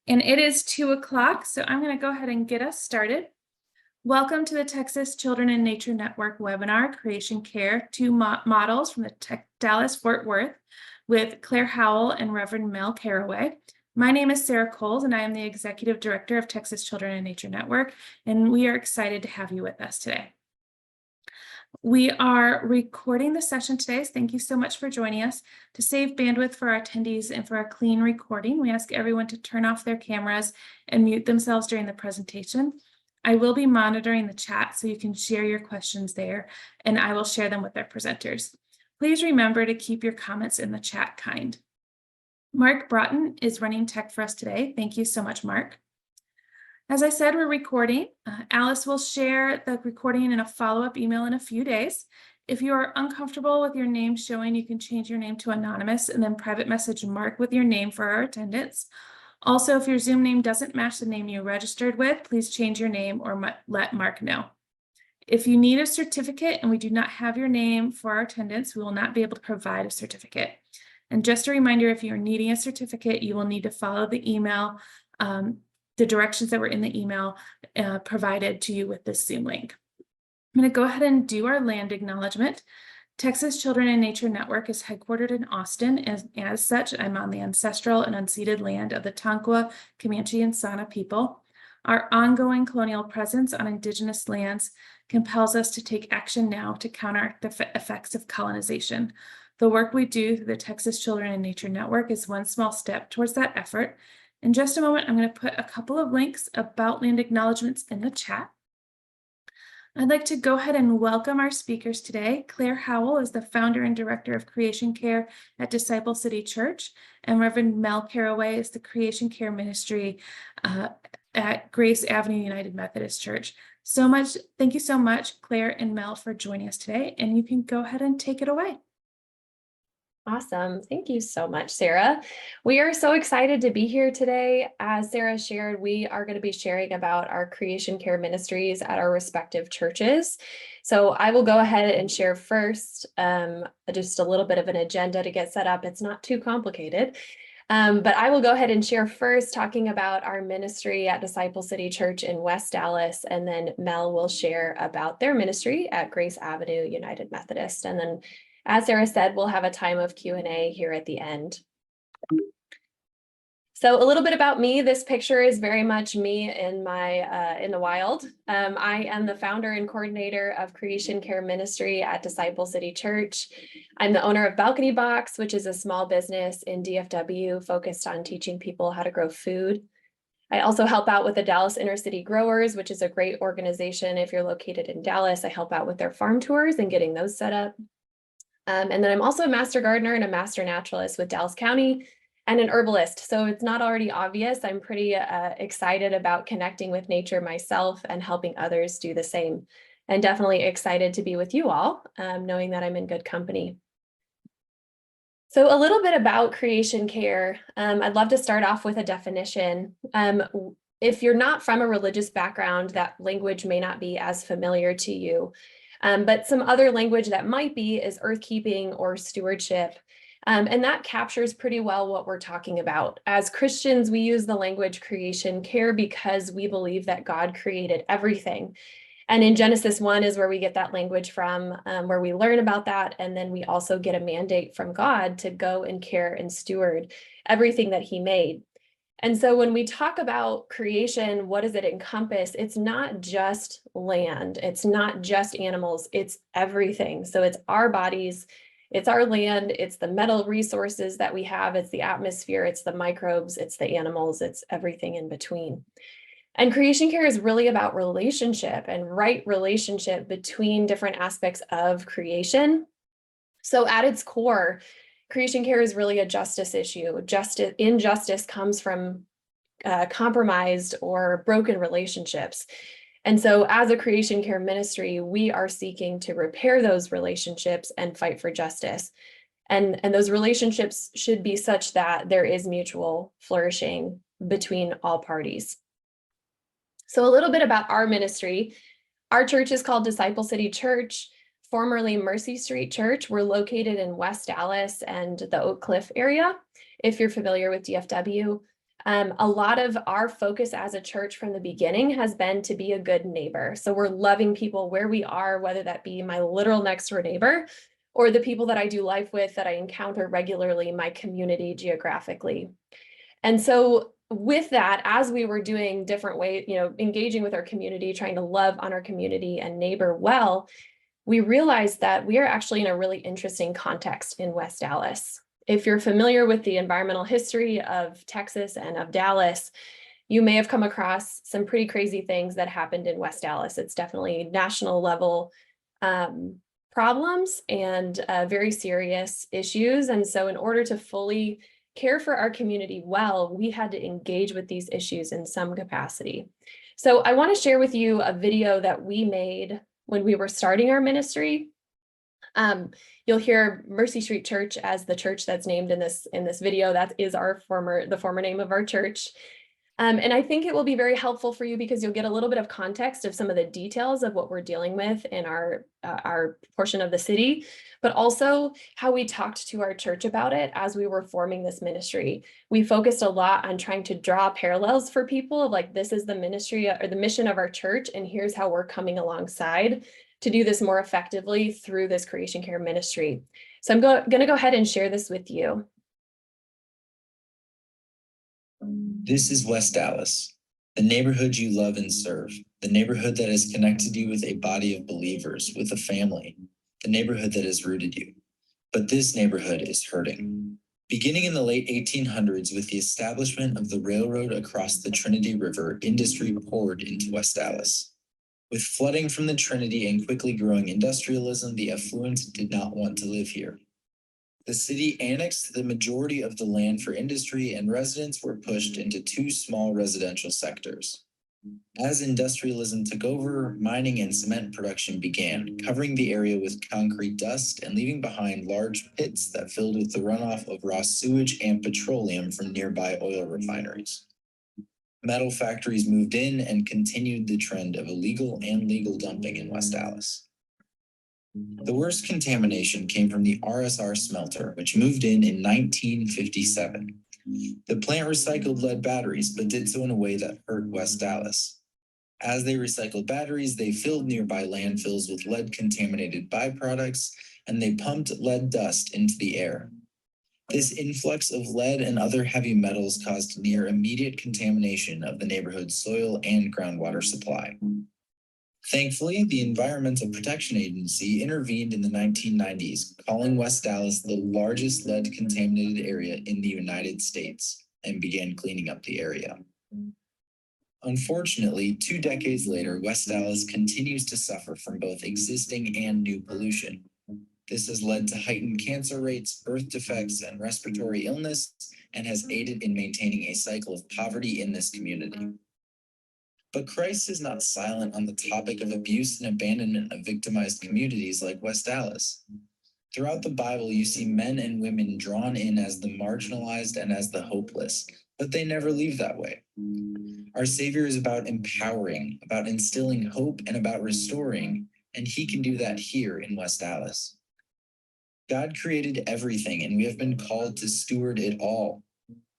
And it is 2:00, so I'm going to go ahead and get us started. Welcome to the Texas Children in Nature Network webinar, Creation Care, two models from the Dallas-Fort Worth with Claire Howell and Reverend Caraway. My name is Sarah Coles, and I am the Executive Director of Texas Children in Nature Network, and we are excited to have you with us today. We are recording the session today, so thank you so much for joining us. To save bandwidth for our attendees and for a clean recording, we ask everyone to turn off their cameras and mute themselves during the presentation. I will be monitoring the chat so you can share your questions there, and I will share them with our presenters. Please remember to keep your comments in the chat kind. Mark Broughton is running tech for us today. Thank you so much, Mark. As I said, we're recording. Alice will share the recording in a follow-up email in a few days. If you are uncomfortable with your name showing, you can change your name to anonymous and then private message Mark with your name for our attendance. Also, if your Zoom name doesn't match the name you registered with, please change your name or let Mark know. If you need a certificate and we do not have your name for our attendance, we will not be able to provide a certificate. And just a reminder, if you're needing a certificate, you will need to follow the email, the directions that were in the email provided to you with this Zoom link. I'm going to go ahead and do our land acknowledgement. Texas Children in Nature Network is headquartered in Austin, and as such, I'm on the ancestral and unceded land of the Tonkawa, Comanche, and Sana people. Our ongoing colonial presence on indigenous lands compels us to take action now to counteract the effects of colonization. The work we do through the Texas Children in Nature Network is one small step towards that effort. In just a moment, I'm going to put a couple of links about land acknowledgements in the chat. I'd like to go ahead and welcome our speakers today. Claire Howell is the founder and director of Creation Care at Disciple City Church, and Reverend Mel Caraway is the Creation Care Ministry at Grace Avenue United Methodist Church. Thank you so much, Claire and Mel, for joining us today, and you can go ahead and take it away. Awesome. Thank you so much, Sarah. We are so excited to be here today. As Sarah shared, we are going to be sharing about our Creation Care ministries at our respective churches. So I will go ahead and share first just a little bit of an agenda to get set up. It's not too complicated. But I will go ahead and share first talking about our ministry at Disciple City Church in West Dallas, and then Mel will share about their ministry at Grace Avenue United Methodist. And then, as Sarah said, we'll have a time of Q&A here at the end. So a little bit about me. This picture is very much me in the wild. I am the founder and coordinator of Creation Care Ministry at Disciple City Church. I'm the owner of Balcony Box, which is a small business in DFW focused on teaching people how to grow food. I also help out with the Dallas Inner City Growers, which is a great organization. If you're located in Dallas, I help out with their farm tours and getting those set up. And then I'm also a master gardener and a master naturalist with Dallas County and an herbalist. So it's not already obvious. I'm pretty excited about connecting with nature myself and helping others do the same. And definitely excited to be with you all, knowing that I'm in good company. So a little bit about creation care. I'd love to start off with a definition. If you're not from a religious background, that language may not be as familiar to you. But some other language that might be is earthkeeping or stewardship. And that captures pretty well what we're talking about. As Christians, we use the language creation care because we believe that God created everything. And in Genesis 1 is where we get that language from, where we learn about that. And then we also get a mandate from God to go and care and steward everything that he made. And so when we talk about creation, what does it encompass? It's not just land. It's not just animals. It's everything. So it's our bodies. It's our land. It's the metal resources that we have. It's the atmosphere. It's the microbes. It's the animals. It's everything in between. And creation care is really about relationship and right relationship between different aspects of creation. So at its core, creation care is really a justice issue. Injustice comes from compromised or broken relationships. And so as a creation care ministry, we are seeking to repair those relationships and fight for justice. And those relationships should be such that there is mutual flourishing between all parties. So a little bit about our ministry. Our church is called Disciple City Church, formerly Mercy Street Church. We're located in West Dallas and the Oak Cliff area, if you're familiar with DFW. A lot of our focus as a church from the beginning has been to be a good neighbor. So we're loving people where we are, whether that be my literal next door neighbor or the people that I do life with that I encounter regularly in my community geographically. And so with that, as we were doing different ways, engaging with our community, trying to love on our community and neighbor well, we realized that we are actually in a really interesting context in West Dallas. If you're familiar with the environmental history of Texas and of Dallas, you may have come across some pretty crazy things that happened in West Dallas. It's definitely national level problems and very serious issues. And so in order to fully care for our community well, we had to engage with these issues in some capacity. So I want to share with you a video that we made when we were starting our ministry. You'll hear Mercy Street Church as the church that's named in this video. That is the former name of our church. And I think it will be very helpful for you because you'll get a little bit of context of some of the details of what we're dealing with in our portion of the city, but also how we talked to our church about it as we were forming this ministry. We focused a lot on trying to draw parallels for people of like, this is the ministry or the mission of our church, and here's how we're coming alongside to do this more effectively through this creation care ministry. So I'm going to go ahead and share this with you. This is West Dallas, the neighborhood you love and serve, the neighborhood that has connected you with a body of believers, with a family, the neighborhood that has rooted you. But this neighborhood is hurting. Beginning in the late 1800s with the establishment of the railroad across the Trinity River, industry poured into West Dallas. With flooding from the Trinity and quickly growing industrialism, the affluent did not want to live here. The city annexed the majority of the land for industry, and residents were pushed into two small residential sectors. As industrialism took over, mining and cement production began, covering the area with concrete dust and leaving behind large pits that filled with the runoff of raw sewage and petroleum from nearby oil refineries. Metal factories moved in and continued the trend of illegal and legal dumping in West Dallas. The worst contamination came from the RSR smelter, which moved in 1957. The plant recycled lead batteries, but did so in a way that hurt West Dallas. As they recycled batteries, they filled nearby landfills with lead-contaminated byproducts, and they pumped lead dust into the air. This influx of lead and other heavy metals caused near immediate contamination of the neighborhood's soil and groundwater supply. Thankfully, the Environmental Protection Agency intervened in the 1990s, calling West Dallas the largest lead-contaminated area in the United States, and began cleaning up the area. Unfortunately, 2 decades later, West Dallas continues to suffer from both existing and new pollution. This has led to heightened cancer rates, birth defects, and respiratory illness, and has aided in maintaining a cycle of poverty in this community. But Christ is not silent on the topic of abuse and abandonment of victimized communities like West Dallas. Throughout the Bible, you see men and women drawn in as the marginalized and as the hopeless, but they never leave that way. Our Savior is about empowering, about instilling hope, and about restoring, and he can do that here in West Dallas. God created everything, and we have been called to steward it all.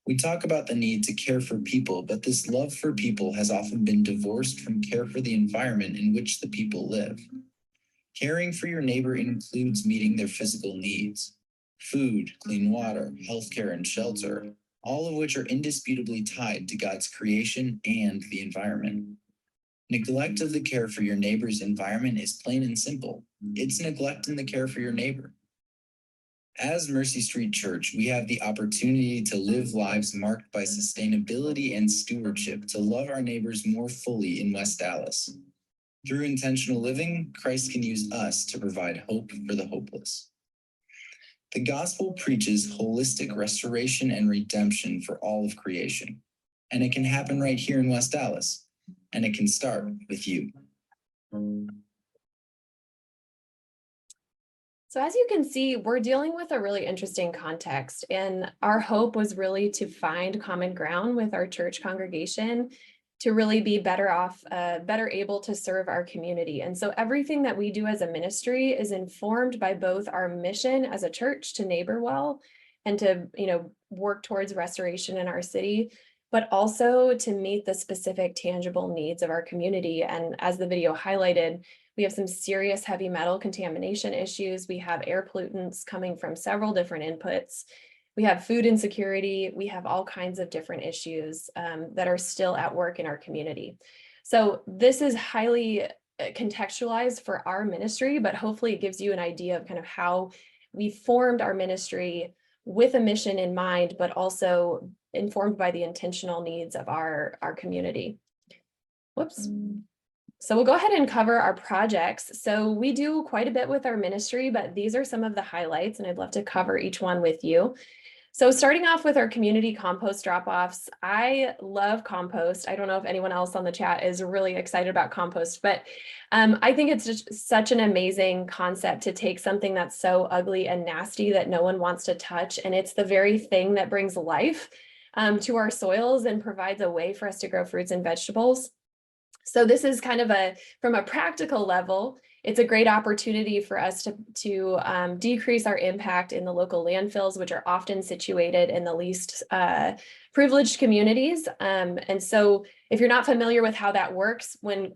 We talk about the need to care for people, but this love for people has often been divorced from care for the environment in which the people live. Caring for your neighbor includes meeting their physical needs: food, clean water, healthcare, and shelter, all of which are indisputably tied to God's creation and the environment. Neglect of the care for your neighbor's environment is plain and simple. It's neglect in the care for your neighbor. As Mercy Street Church, we have the opportunity to live lives marked by sustainability and stewardship to love our neighbors more fully in West Dallas. Through intentional living, Christ can use us to provide hope for the hopeless. The gospel preaches holistic restoration and redemption for all of creation, and it can happen right here in West Dallas, and it can start with you. So as you can see, we're dealing with a really interesting context, and our hope was really to find common ground with our church congregation to really be better off, better able to serve our community. And so everything that we do as a ministry is informed by both our mission as a church to neighbor well and to, work towards restoration in our city, but also to meet the specific tangible needs of our community. And as the video highlighted, we have some serious heavy metal contamination issues. We have air pollutants coming from several different inputs. We have food insecurity. We have all kinds of different issues that are still at work in our community. So this is highly contextualized for our ministry, but hopefully it gives you an idea of kind of how we formed our ministry with a mission in mind, but also informed by the intentional needs of our community. Whoops. So we'll go ahead and cover our projects. So we do quite a bit with our ministry, but these are some of the highlights, and I'd love to cover each one with you. So starting off with our community compost drop-offs, I love compost. I don't know if anyone else on the chat is really excited about compost, but I think it's just such an amazing concept to take something that's so ugly and nasty that no one wants to touch, and it's the very thing that brings life to our soils and provides a way for us to grow fruits and vegetables. So this is kind of from a practical level, it's a great opportunity for us to decrease our impact in the local landfills, which are often situated in the least privileged communities. And so if you're not familiar with how that works, when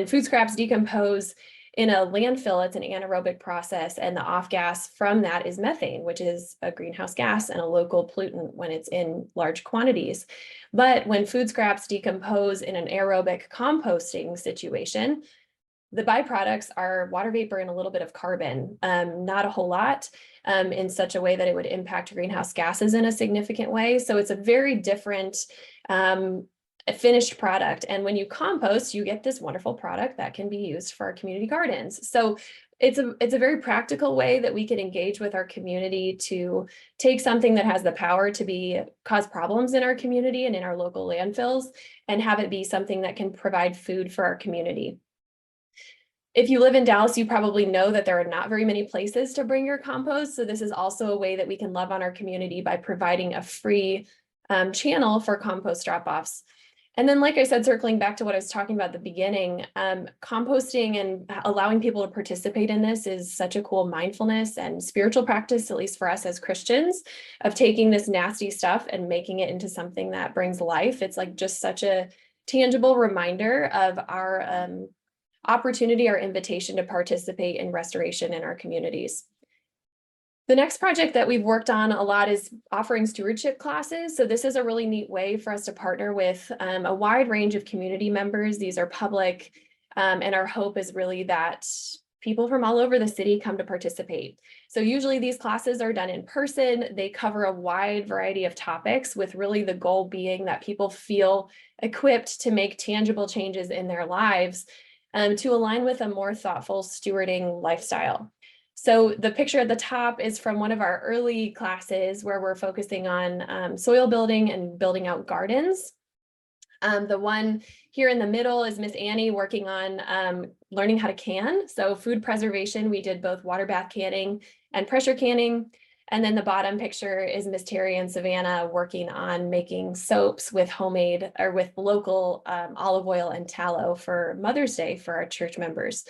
food scraps decompose in a landfill, it's an anaerobic process, and the off gas from that is methane, which is a greenhouse gas and a local pollutant when it's in large quantities. But when food scraps decompose in an aerobic composting situation, the byproducts are water vapor and a little bit of carbon, not a whole lot, in such a way that it would impact greenhouse gases in a significant way. So it's a very different finished product. And when you compost, you get this wonderful product that can be used for our community gardens. So it's a very practical way that we can engage with our community to take something that has the power to cause problems in our community and in our local landfills and have it be something that can provide food for our community. If you live in Dallas, you probably know that there are not very many places to bring your compost. So this is also a way that we can love on our community by providing a free channel for compost drop-offs. And then, like I said, circling back to what I was talking about at the beginning, composting and allowing people to participate in this is such a cool mindfulness and spiritual practice, at least for us as Christians, of taking this nasty stuff and making it into something that brings life. It's like just such a tangible reminder of our opportunity, our invitation to participate in restoration in our communities. The next project that we've worked on a lot is offering stewardship classes. So this is a really neat way for us to partner with a wide range of community members. These are public, and our hope is really that people from all over the city come to participate. So usually these classes are done in person. They cover a wide variety of topics, with really the goal being that people feel equipped to make tangible changes in their lives to align with a more thoughtful stewarding lifestyle. So the picture at the top is from one of our early classes where we're focusing on soil building and building out gardens. The one here in the middle is Miss Annie working on learning how to can. So food preservation, we did both water bath canning and pressure canning. And then the bottom picture is Miss Terry and Savannah working on making soaps with homemade or with local olive oil and tallow for Mother's Day for our church members.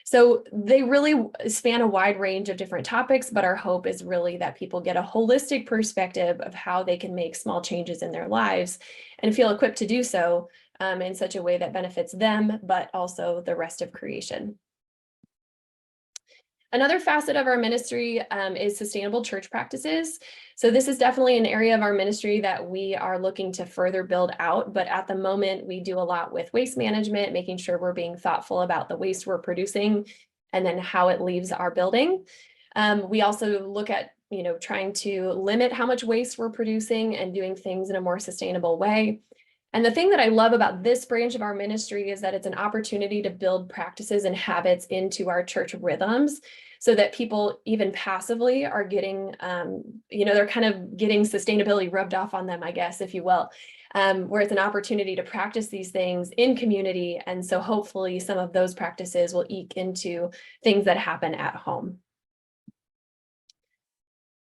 So they really span a wide range of different topics, but our hope is really that people get a holistic perspective of how they can make small changes in their lives and feel equipped to do so in such a way that benefits them, but also the rest of creation. Another facet of our ministry is sustainable church practices. So this is definitely an area of our ministry that we are looking to further build out. But at the moment, we do a lot with waste management, making sure we're being thoughtful about the waste we're producing and then how it leaves our building. We also look at, trying to limit how much waste we're producing and doing things in a more sustainable way. And the thing that I love about this branch of our ministry is that it's an opportunity to build practices and habits into our church rhythms so that people even passively are getting, they're kind of getting sustainability rubbed off on them, I guess, if you will, where it's an opportunity to practice these things in community. And so hopefully some of those practices will eke into things that happen at home.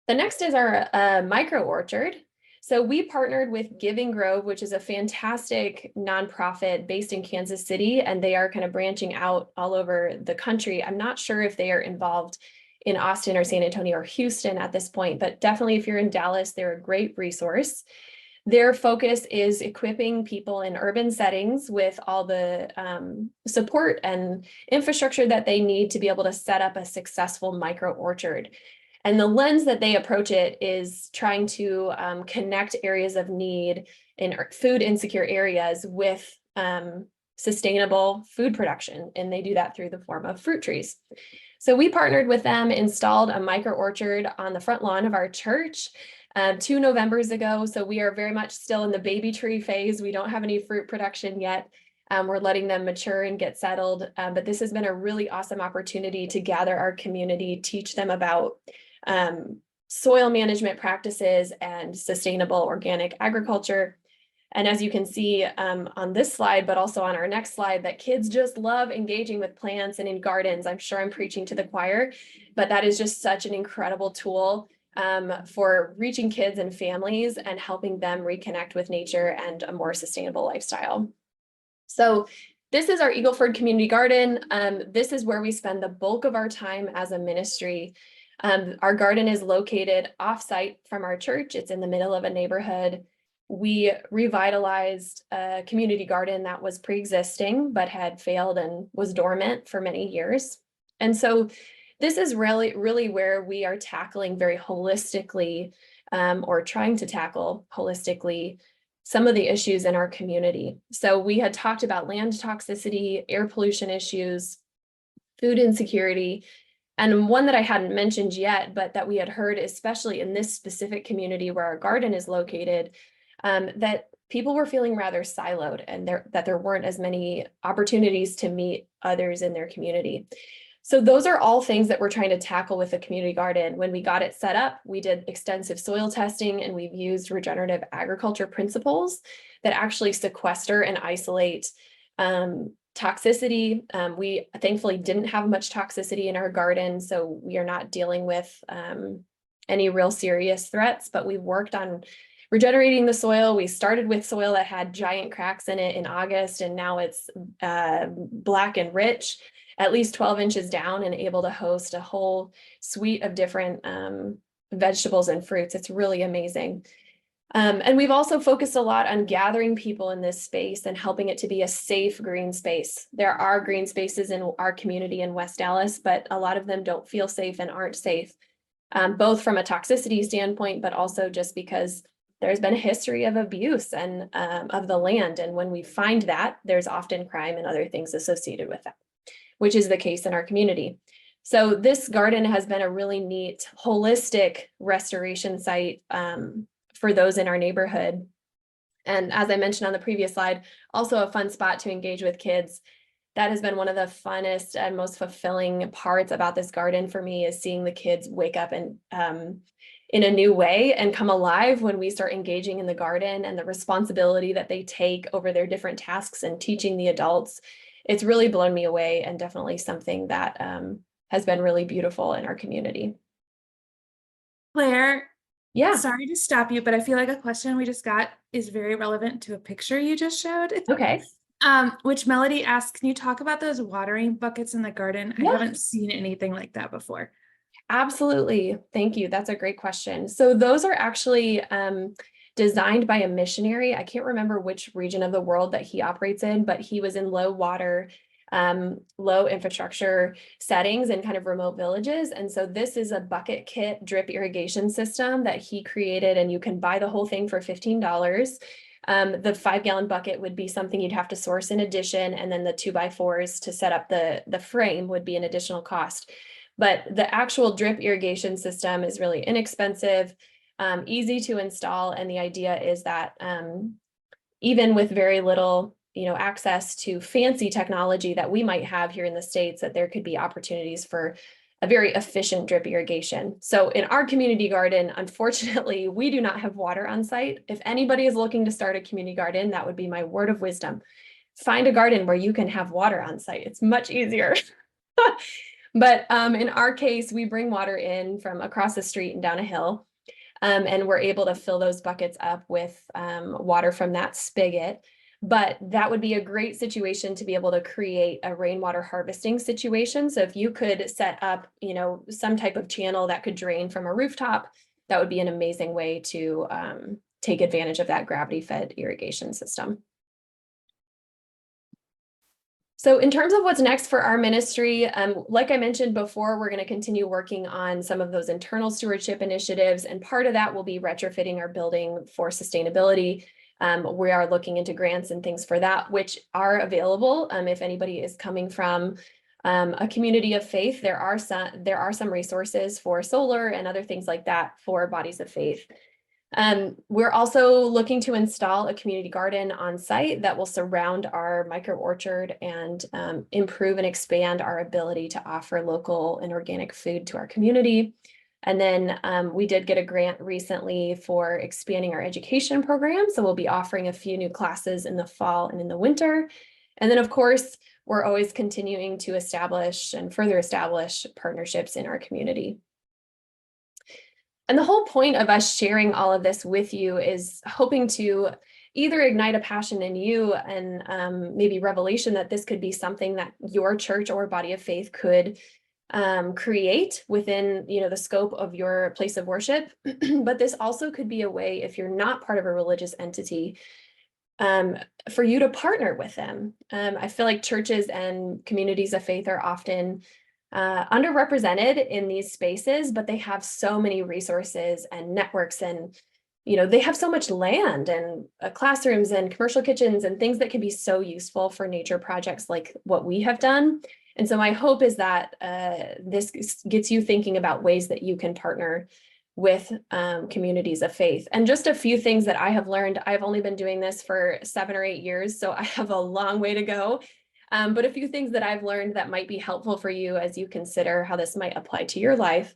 The next is our micro orchard. So we partnered with Giving Grove, which is a fantastic nonprofit based in Kansas City, and they are kind of branching out all over the country. I'm not sure if they are involved in Austin or San Antonio or Houston at this point, but definitely if you're in Dallas, they're a great resource. Their focus is equipping people in urban settings with all the support and infrastructure that they need to be able to set up a successful micro orchard. And the lens that they approach it is trying to connect areas of need in food insecure areas with sustainable food production. And they do that through the form of fruit trees. So we partnered with them, installed a micro orchard on the front lawn of our church 2 Novembers ago. So we are very much still in the baby tree phase. We don't have any fruit production yet. We're letting them mature and get settled. But this has been a really awesome opportunity to gather our community, teach them about soil management practices and sustainable organic agriculture. And as you can see on this slide, but also on our next slide, that kids just love engaging with plants and in gardens. I'm sure I'm preaching to the choir, but that is just such an incredible tool for reaching kids and families and helping them reconnect with nature and a more sustainable lifestyle. So this is our Eagleford Community Garden. This is where we spend the bulk of our time as a ministry. Our garden is located off-site from our church. It's in the middle of a neighborhood. We revitalized a community garden that was pre-existing but had failed and was dormant for many years. And so this is really where we are tackling very holistically or trying to tackle holistically some of the issues in our community. So we had talked about land toxicity, air pollution issues, food insecurity, and one that I hadn't mentioned yet, but that we had heard, especially in this specific community where our garden is located, that people were feeling rather siloed and that there weren't as many opportunities to meet others in their community. So those are all things that we're trying to tackle with the community garden. When we got it set up, we did extensive soil testing and we've used regenerative agriculture principles that actually sequester and isolate toxicity. We thankfully didn't have much toxicity in our garden, so we are not dealing with any real serious threats, but we've worked on regenerating the soil. We started with soil that had giant cracks in it in August, and now it's black and rich, at least 12 inches down, and able to host a whole suite of different vegetables and fruits. It's really amazing. And we've also focused a lot on gathering people in this space and helping it to be a safe green space. There are green spaces in our community in West Dallas, but a lot of them don't feel safe and aren't safe, both from a toxicity standpoint, but also just because there's been a history of abuse and of the land. And when we find that, there's often crime and other things associated with that, which is the case in our community. So this garden has been a really neat, holistic restoration site for those in our neighborhood. And as I mentioned on the previous slide, also a fun spot to engage with kids. That has been one of the funnest and most fulfilling parts about this garden for me, is seeing the kids wake up and in a new way and come alive when we start engaging in the garden and the responsibility that they take over their different tasks and teaching the adults. It's really blown me away, and definitely something that has been really beautiful in our community. Claire, Yeah. sorry to stop you, but I feel like a question we just got is very relevant to a picture you just showed. Okay. Which Melody asked, can you talk about those watering buckets in the garden? Yeah. I haven't seen anything like that before. Absolutely. Thank you. That's a great question. So those are actually designed by a missionary. I can't remember which region of the world that he operates in, but he was in low water, low infrastructure settings and kind of remote villages. And so this is a bucket kit drip irrigation system that he created, and you can buy the whole thing for $15. The 5-gallon bucket would be something you'd have to source in addition, and then the 2x4s to set up the frame would be an additional cost. But the actual drip irrigation system is really inexpensive, easy to install. And the idea is that even with very little, access to fancy technology that we might have here in the States, that there could be opportunities for a very efficient drip irrigation. So in our community garden, unfortunately, we do not have water on site. If anybody is looking to start a community garden, that would be my word of wisdom. Find a garden where you can have water on site. It's much easier. But in our case, we bring water in from across the street and down a hill, and we're able to fill those buckets up with water from that spigot. But that would be a great situation to be able to create a rainwater harvesting situation. So if you could set up, some type of channel that could drain from a rooftop, that would be an amazing way to take advantage of that gravity-fed irrigation system. So in terms of what's next for our ministry, like I mentioned before, we're going to continue working on some of those internal stewardship initiatives, and part of that will be retrofitting our building for sustainability. We are looking into grants and things for that, which are available. If anybody is coming from a community of faith, there are some resources for solar and other things like that for bodies of faith. We're also looking to install a community garden on site that will surround our micro orchard and improve and expand our ability to offer local and organic food to our community. And then we did get a grant recently for expanding our education program. So we'll be offering a few new classes in the fall and in the winter. And then, of course, we're always continuing to establish and further establish partnerships in our community. And the whole point of us sharing all of this with you is hoping to either ignite a passion in you and maybe revelation that this could be something that your church or body of faith could create within, the scope of your place of worship. But this also could be a way, if you're not part of a religious entity, for you to partner with them. I feel like churches and communities of faith are often underrepresented in these spaces, but they have so many resources and networks, and they have so much land and classrooms and commercial kitchens and things that can be so useful for nature projects like what we have done. And so my hope is that this gets you thinking about ways that you can partner with communities of faith. And just a few things that I have learned. I've only been doing this for 7 or 8 years, so I have a long way to go. But a few things that I've learned that might be helpful for you as you consider how this might apply to your life.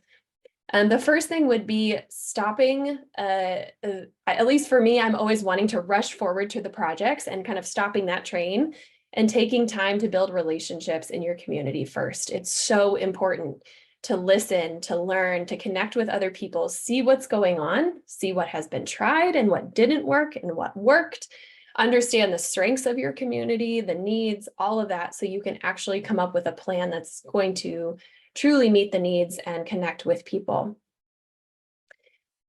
And the first thing would be stopping, at least for me, I'm always wanting to rush forward to the projects and kind of stopping that train and taking time to build relationships in your community first. It's so important to listen, to learn, to connect with other people, see what's going on, see what has been tried and what didn't work and what worked. Understand the strengths of your community, the needs, all of that, so you can actually come up with a plan that's going to truly meet the needs and connect with people.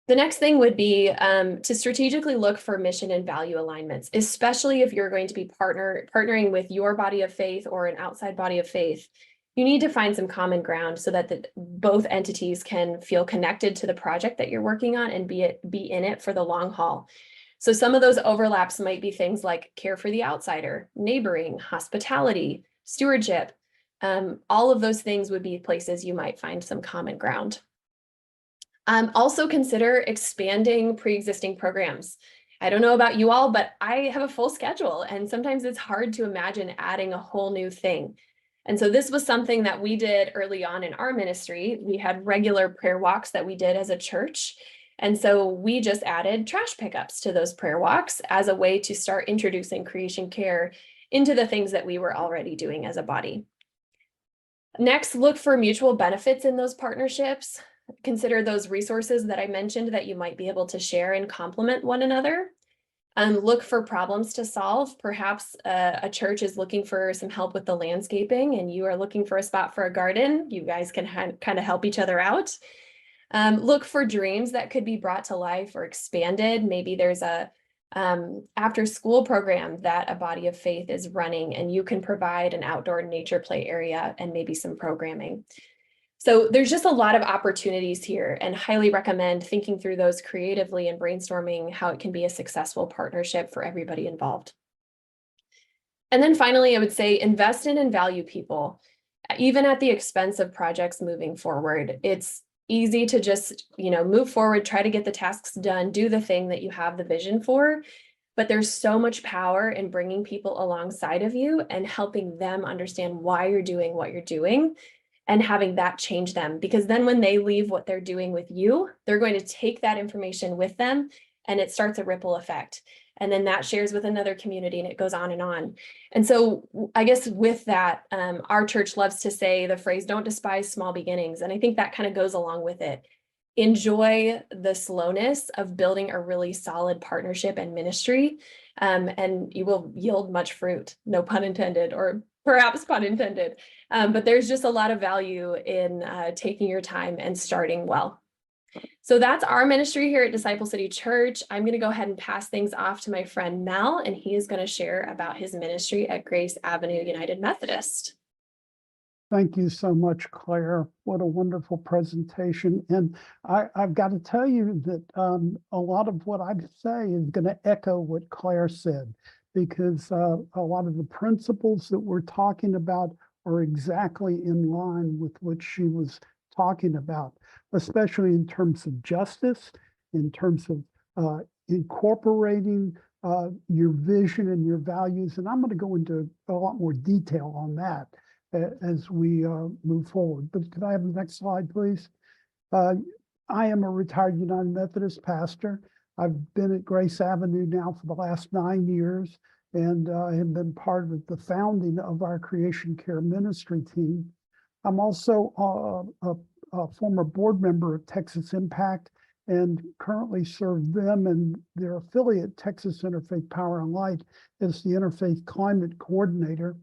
The next thing would be to strategically look for mission and value alignments, especially if you're going to be partnering with your body of faith or an outside body of faith. You need to find some common ground so that both entities can feel connected to the project that you're working on and be in it for the long haul. So some of those overlaps might be things like care for the outsider, neighboring, hospitality, stewardship. All of those things would be places you might find some common ground. Also consider expanding pre-existing programs. I don't know about you all, but I have a full schedule, and sometimes it's hard to imagine adding a whole new thing. And so this was something that we did early on in our ministry. We had regular prayer walks that we did as a church. And so we just added trash pickups to those prayer walks as a way to start introducing creation care into the things that we were already doing as a body. Next, look for mutual benefits in those partnerships. Consider those resources that I mentioned that you might be able to share and complement one another. Look for problems to solve. Perhaps a church is looking for some help with the landscaping and you are looking for a spot for a garden. You guys can kind of help each other out. Look for dreams that could be brought to life or expanded. Maybe there's a after school program that a body of faith is running and you can provide an outdoor nature play area and maybe some programming. So there's just a lot of opportunities here, and highly recommend thinking through those creatively and brainstorming how it can be a successful partnership for everybody involved. And then finally, I would say invest in and value people, even at the expense of projects moving forward. It's easy to just, move forward, try to get the tasks done, do the thing that you have the vision for. But there's so much power in bringing people alongside of you and helping them understand why you're doing what you're doing and having that change them. Because then when they leave what they're doing with you, they're going to take that information with them and it starts a ripple effect. And then that shares with another community and it goes on and on. And so I guess with that, our church loves to say the phrase, don't despise small beginnings. And I think that kind of goes along with it. Enjoy the slowness of building a really solid partnership and ministry, and you will yield much fruit, no pun intended, or perhaps pun intended. But there's just a lot of value in taking your time and starting well. So that's our ministry here at Disciple City Church. I'm going to go ahead and pass things off to my friend Mel, and he is going to share about his ministry at Grace Avenue United Methodist. Thank you so much, Claire. What a wonderful presentation. And I've got to tell you that a lot of what I say is going to echo what Claire said, because a lot of the principles that we're talking about are exactly in line with what she was talking about, especially in terms of justice, in terms of incorporating your vision and your values. And I'm going to go into a lot more detail on that as we move forward. But could I have the next slide, please? I am a retired United Methodist pastor. I've been at Grace Avenue now for the last 9 years, and I have been part of the founding of our Creation Care ministry team. I'm also a former board member of Texas Impact and currently serve them and their affiliate, Texas Interfaith Power and Light, as the Interfaith Climate Coordinator.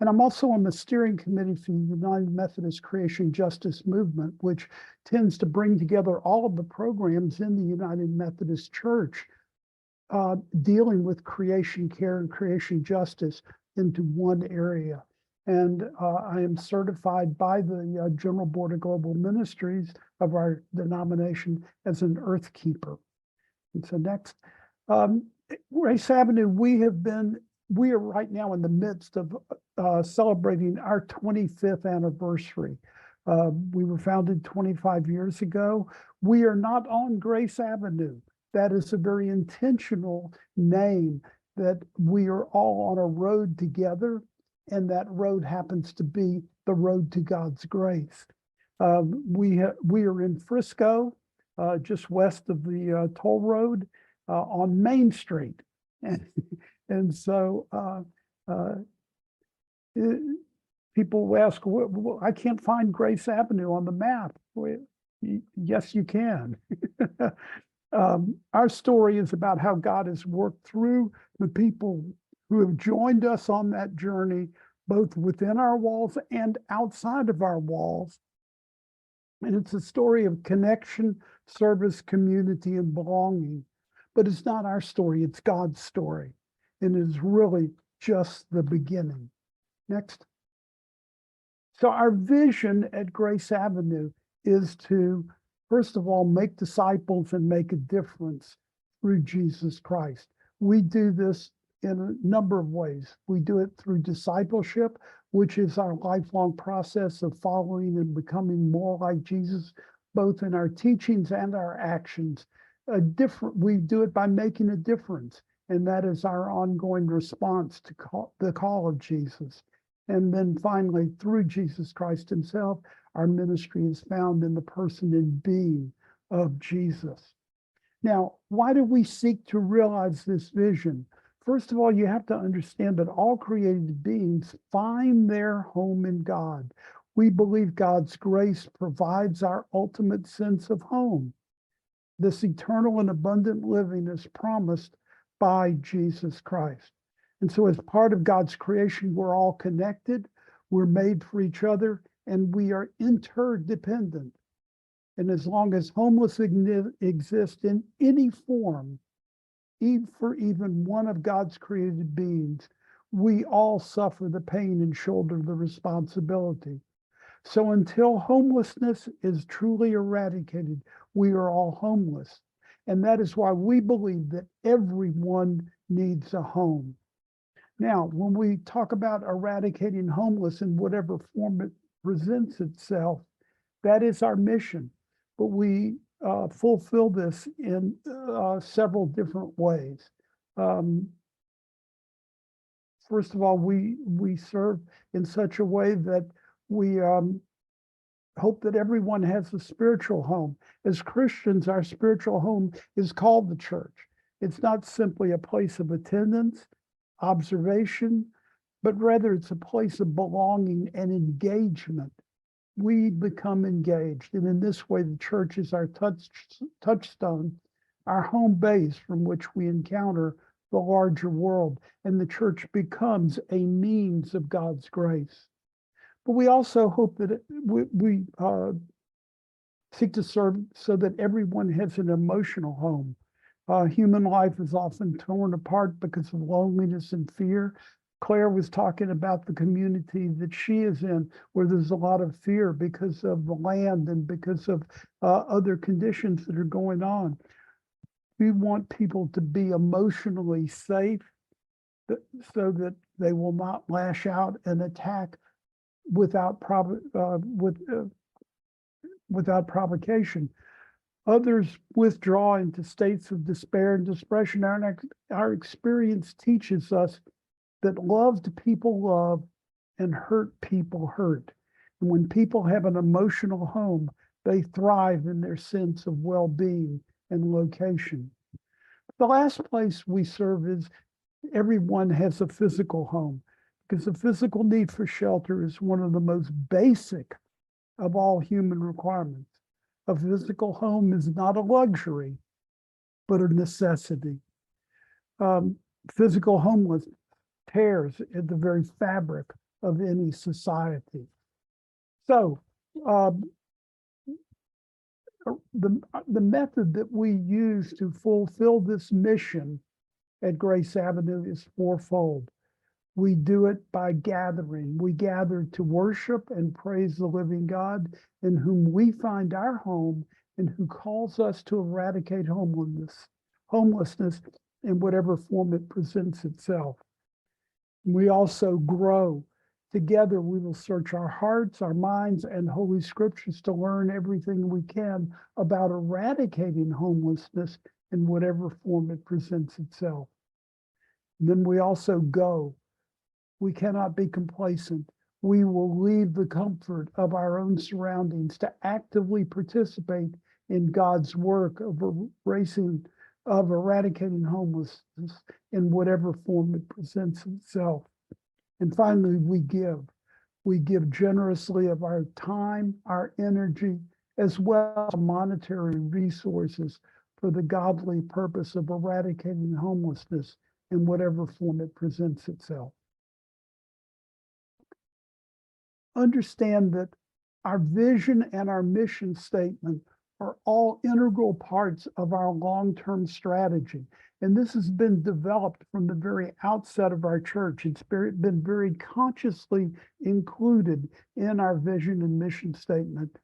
And I'm also on the steering committee for the United Methodist Creation Justice Movement, which tends to bring together all of the programs in the United Methodist Church dealing with creation care and creation justice into one area. And I am certified by the General Board of Global Ministries of our denomination as an earth keeper. And so next, Grace Avenue, we are right now in the midst of celebrating our 25th anniversary. We were founded 25 years ago. We are not on Grace Avenue. That is a very intentional name, that we are all on a road together, and that road happens to be the road to God's grace. We are in Frisco, just west of the toll road on Main Street. And so people ask, well, I can't find Grace Avenue on the map. Well, yes, you can. Our story is about how God has worked through the people who have joined us on that journey, both within our walls and outside of our walls. And it's a story of connection, service, community, and belonging. But it's not our story, it's God's story. And it is really just the beginning. Next. So our vision at Grace Avenue is to, first of all, make disciples and make a difference through Jesus Christ. We do this in a number of ways. We do it through discipleship, which is our lifelong process of following and becoming more like Jesus, both in our teachings and our actions. We do it by making a difference, and that is our ongoing response to the call of Jesus. And then finally, through Jesus Christ himself, our ministry is found in the person and being of Jesus. Now, why do we seek to realize this vision? First of all, you have to understand that all created beings find their home in God. We believe God's grace provides our ultimate sense of home. This eternal and abundant living is promised by Jesus Christ. And so as part of God's creation, we're all connected, we're made for each other, and we are interdependent. And as long as homelessness exists in any form, for even one of God's created beings, we all suffer the pain and shoulder the responsibility. So until homelessness is truly eradicated, we are all homeless. And that is why we believe that everyone needs a home. Now, when we talk about eradicating homelessness in whatever form it presents itself, that is our mission. But we fulfill this in several different ways. First of all, we serve in such a way that we hope that everyone has a spiritual home. As Christians, our spiritual home is called the church. It's not simply a place of attendance, observation, but rather it's a place of belonging and engagement. We become engaged, and in this way, the church is our touchstone, our home base from which we encounter the larger world, and the church becomes a means of God's grace. But we also hope that we seek to serve so that everyone has an emotional home. Human life is often torn apart because of loneliness and fear. Claire was talking about the community that she is in, where there's a lot of fear because of the land and because of other conditions that are going on. We want people to be emotionally safe so that they will not lash out and attack without provocation. Others withdraw into states of despair and depression. Our experience teaches us that loved people love and hurt people hurt. And when people have an emotional home, they thrive in their sense of well-being and location. The last place we serve is everyone has a physical home, because the physical need for shelter is one of the most basic of all human requirements. A physical home is not a luxury, but a necessity. Physical homelessness tears at the very fabric of any society. So the method that we use to fulfill this mission at Grace Avenue is fourfold. We do it by gathering. We gather to worship and praise the living God, in whom we find our home and who calls us to eradicate homelessness in whatever form it presents itself. We also grow. Together, we will search our hearts, our minds, and Holy Scriptures to learn everything we can about eradicating homelessness in whatever form it presents itself. And then we also go. We cannot be complacent. We will leave the comfort of our own surroundings to actively participate in God's work of eradicating homelessness in whatever form it presents itself. And finally, we give. We give generously of our time, our energy, as well as monetary resources for the godly purpose of eradicating homelessness in whatever form it presents itself. Understand that our vision and our mission statement are all integral parts of our long-term strategy. And this has been developed from the very outset of our church. It's been very consciously included in our vision and mission statement,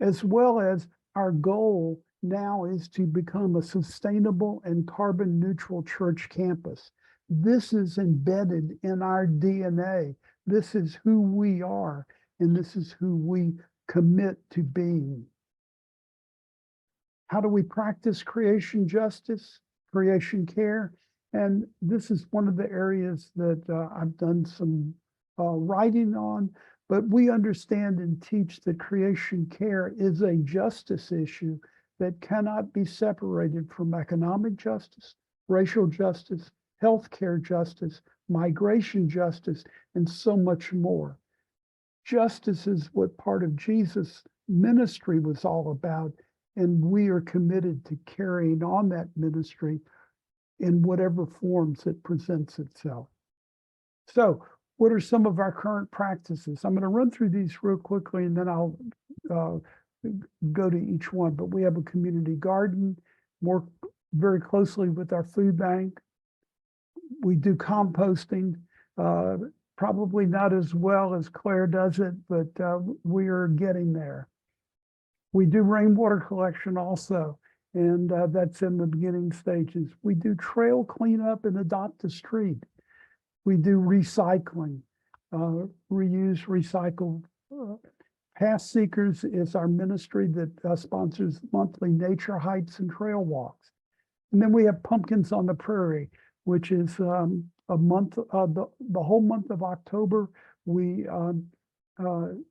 as well as our goal now is to become a sustainable and carbon neutral church campus. This is embedded in our DNA. This is who we are, and this is who we commit to being. How do we practice creation justice, creation care? And this is one of the areas that I've done some writing on, but we understand and teach that creation care is a justice issue that cannot be separated from economic justice, racial justice, healthcare justice, migration justice, and so much more. Justice is what part of Jesus' ministry was all about, and we are committed to carrying on that ministry in whatever forms it presents itself. So, what are some of our current practices? I'm going to run through these real quickly, and then I'll go to each one. But we have a community garden, work very closely with our food bank. We do composting, probably not as well as Claire does it, but we are getting there. We do rainwater collection also, and that's in the beginning stages. We do trail cleanup and adopt a street. We do recycling, reuse, recycle. Path Seekers is our ministry that sponsors monthly nature hikes and trail walks. And then we have Pumpkins on the Prairie, which is a month, the whole month of October. We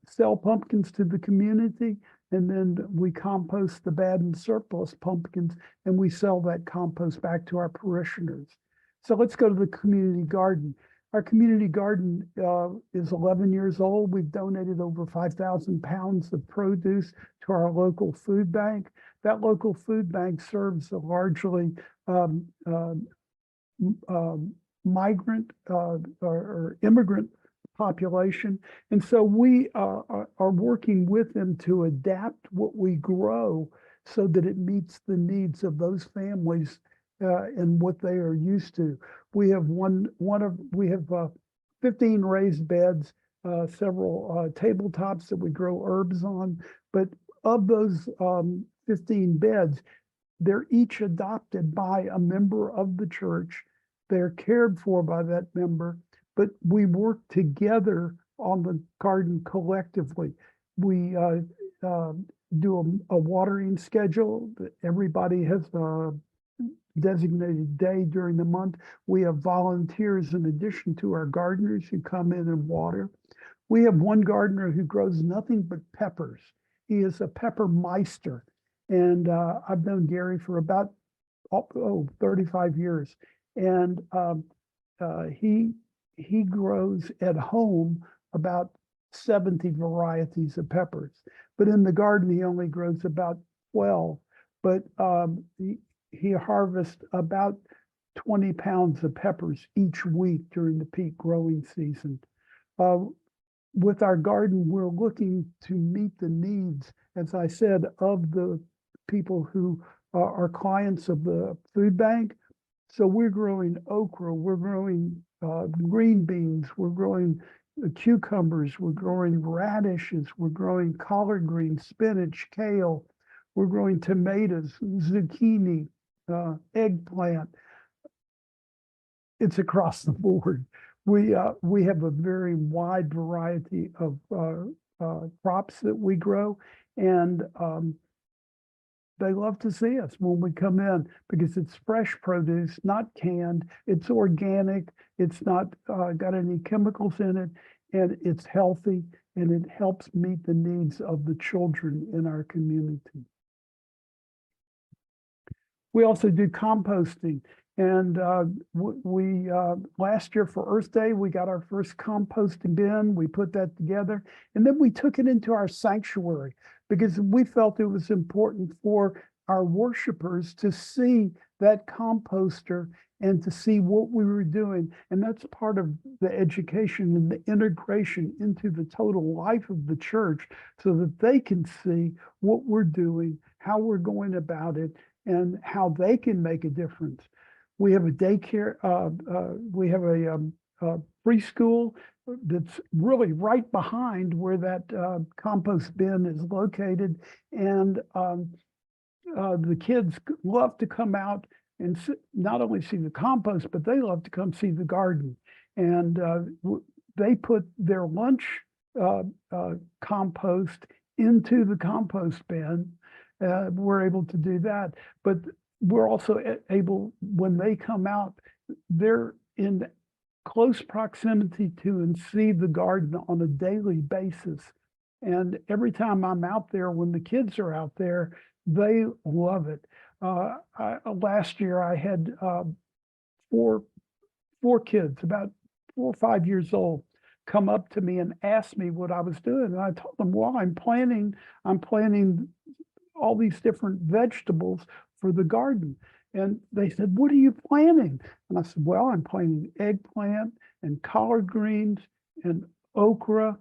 sell pumpkins to the community, and then we compost the bad and surplus pumpkins, and we sell that compost back to our parishioners. So let's go to the community garden. Our community garden is 11 years old. We've donated over 5,000 pounds of produce to our local food bank. That local food bank serves a largely migrant or immigrant population. And so we are working with them to adapt what we grow so that it meets the needs of those families and what they are used to. We have 15 raised beds, several tabletops that we grow herbs on. But of those 15 beds, they're each adopted by a member of the church. They're cared for by that member, but we work together on the garden collectively. We do a watering schedule. Everybody has a designated day during the month. We have volunteers in addition to our gardeners who come in and water. We have one gardener who grows nothing but peppers. He is a pepper meister. And I've known Gary for about 35 years. And he grows at home about 70 varieties of peppers. But in the garden, he only grows about 12. But he harvests about 20 pounds of peppers each week during the peak growing season. With our garden, we're looking to meet the needs, as I said, of the people who are clients of the food bank. So we're growing okra, we're growing green beans, we're growing cucumbers, we're growing radishes, we're growing collard greens, spinach, kale, we're growing tomatoes, zucchini, eggplant. It's across the board. We have a very wide variety of crops that we grow, and they love to see us when we come in because it's fresh produce, not canned. It's organic. It's not got any chemicals in it, and it's healthy, and it helps meet the needs of the children in our community. We also do composting. And we last year for Earth Day, we got our first composting bin. We put that together, and then we took it into our sanctuary because we felt it was important for our worshipers to see that composter and to see what we were doing. And that's part of the education and the integration into the total life of the church so that they can see what we're doing, how we're going about it, and how they can make a difference. We have a daycare, we have a preschool that's really right behind where that compost bin is located. And the kids love to come out and not only see the compost, but they love to come see the garden. And they put their lunch compost into the compost bin. We're able to do that. But we're also able, when they come out, they're in close proximity to and see the garden on a daily basis. And every time I'm out there, when the kids are out there, they love it. Last year I had four kids, about 4 or 5 years old, come up to me and ask me what I was doing. And I told them, well, I'm planting all these different vegetables for the garden. And they said, what are you planting? And I said, well, I'm planting eggplant and collard greens and okra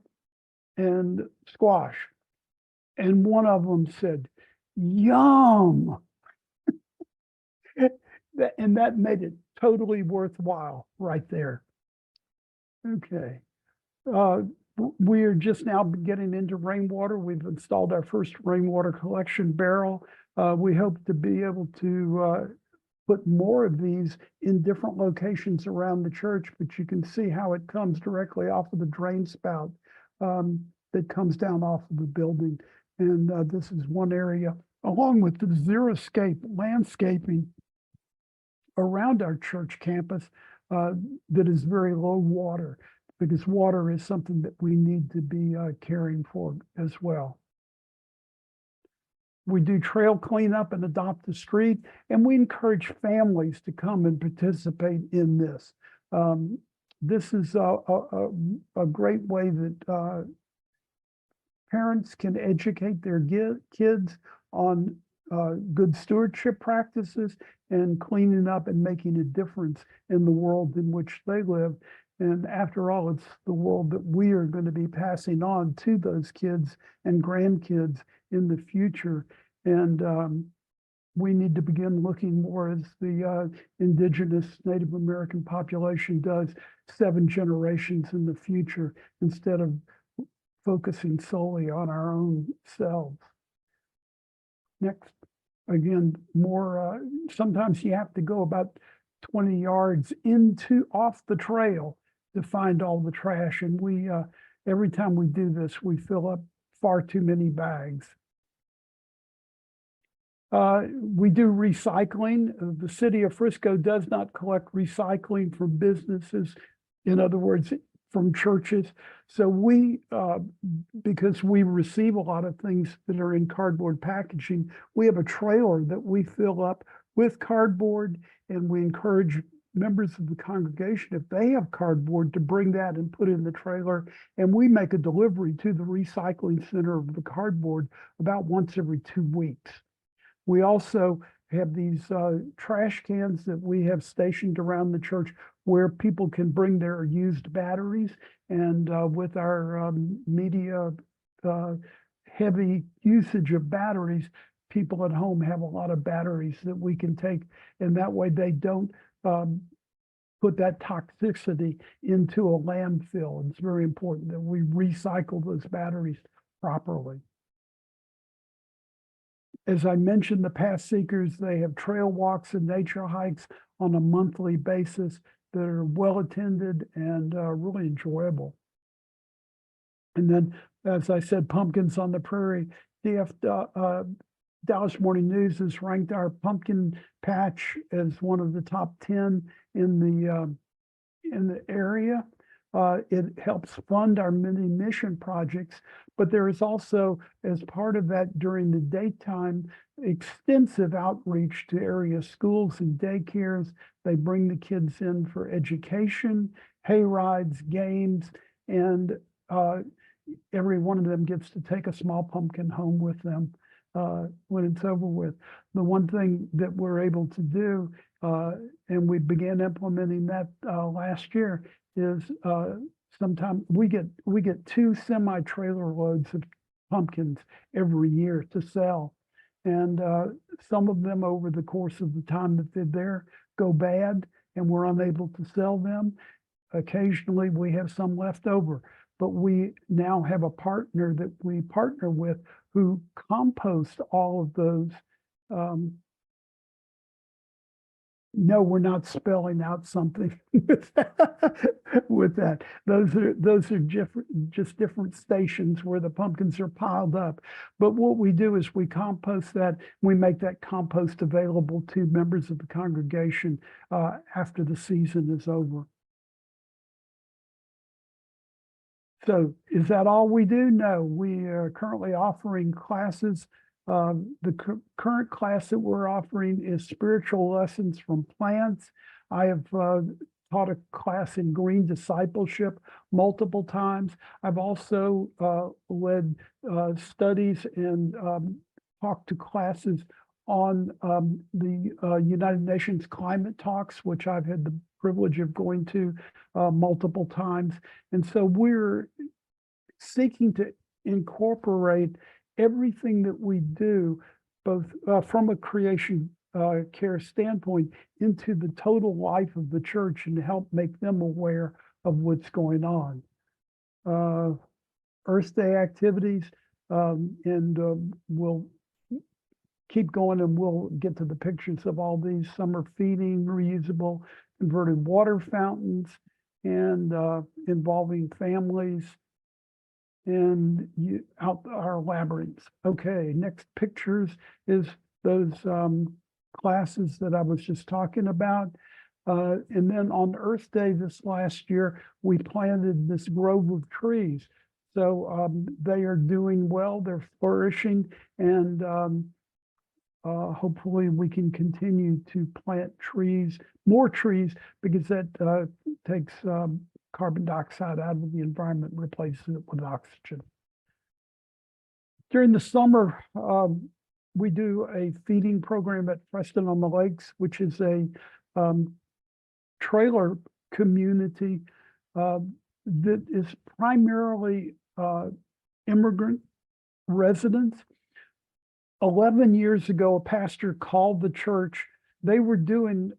and squash. And one of them said, yum. And that made it totally worthwhile right there. Okay. We are just now getting into rainwater. We've installed our first rainwater collection barrel. We hope to be able to put more of these in different locations around the church, but you can see how it comes directly off of the drain spout that comes down off of the building. And this is one area, along with the xeriscape landscaping around our church campus that is very low water, because water is something that we need to be caring for as well. We do trail cleanup and adopt a street, and we encourage families to come and participate in this. This is a great way that parents can educate their kids on good stewardship practices and cleaning up and making a difference in the world in which they live. And after all, it's the world that we are going to be passing on to those kids and grandkids in the future. And we need to begin looking more as the indigenous Native American population does, 7 generations in the future, instead of focusing solely on our own selves. Next, again, more, sometimes you have to go about 20 yards off the trail to find all the trash. And we, every time we do this, we fill up far too many bags. We do recycling. The city of Frisco does not collect recycling from businesses. In other words, from churches. So we, because we receive a lot of things that are in cardboard packaging, we have a trailer that we fill up with cardboard, and we encourage members of the congregation, if they have cardboard, to bring that and put in the trailer. And we make a delivery to the recycling center of the cardboard about once every 2 weeks. We also have these trash cans that we have stationed around the church where people can bring their used batteries. And with our media heavy usage of batteries, people at home have a lot of batteries that we can take, and that way they don't put that toxicity into a landfill. It's very important that we recycle those batteries properly. As I mentioned, the Path Seekers, they have trail walks and nature hikes on a monthly basis that are well attended and really enjoyable. And then, as I said, Pumpkins on the Prairie. Dallas Morning News has ranked our pumpkin patch as one of the top 10 in the area. It helps fund our many mission projects, but there is also, as part of that, during the daytime, extensive outreach to area schools and daycares. They bring the kids in for education, hay rides, games, and every one of them gets to take a small pumpkin home with them when it's over with. The one thing that we're able to do, and we began implementing that last year, is sometimes we get 2 semi-trailer loads of pumpkins every year to sell. And some of them, over the course of the time that they're there, go bad and we're unable to sell them. Occasionally we have some left over, but we now have a partner that we partner with who compost all of those. No, we're not spelling out something with that. Those are just different stations where the pumpkins are piled up. But what we do is we compost that. We make that compost available to members of the congregation after the season is over. So is that all we do? No, we are currently offering classes. The current class that we're offering is spiritual lessons from plants. I have taught a class in green discipleship multiple times. I've also led studies and talked to classes on the United Nations climate talks, which I've had the privilege of going to multiple times. And so we're seeking to incorporate everything that we do, both from a creation care standpoint, into the total life of the church and help make them aware of what's going on. Earth Day activities, and we'll keep going and we'll get to the pictures of all these. Summer feeding, reusable converted water fountains, and involving families, and out our labyrinths. Okay, next pictures is those classes that I was just talking about. And then on Earth Day this last year, we planted this grove of trees. So they are doing well, they're flourishing, and hopefully we can continue to plant trees, more trees, because that takes carbon dioxide out of the environment, replacing it with oxygen. During the summer, we do a feeding program at Preston on the Lakes, which is a trailer community that is primarily immigrant residents. 11 years ago, a pastor called the church. They were doing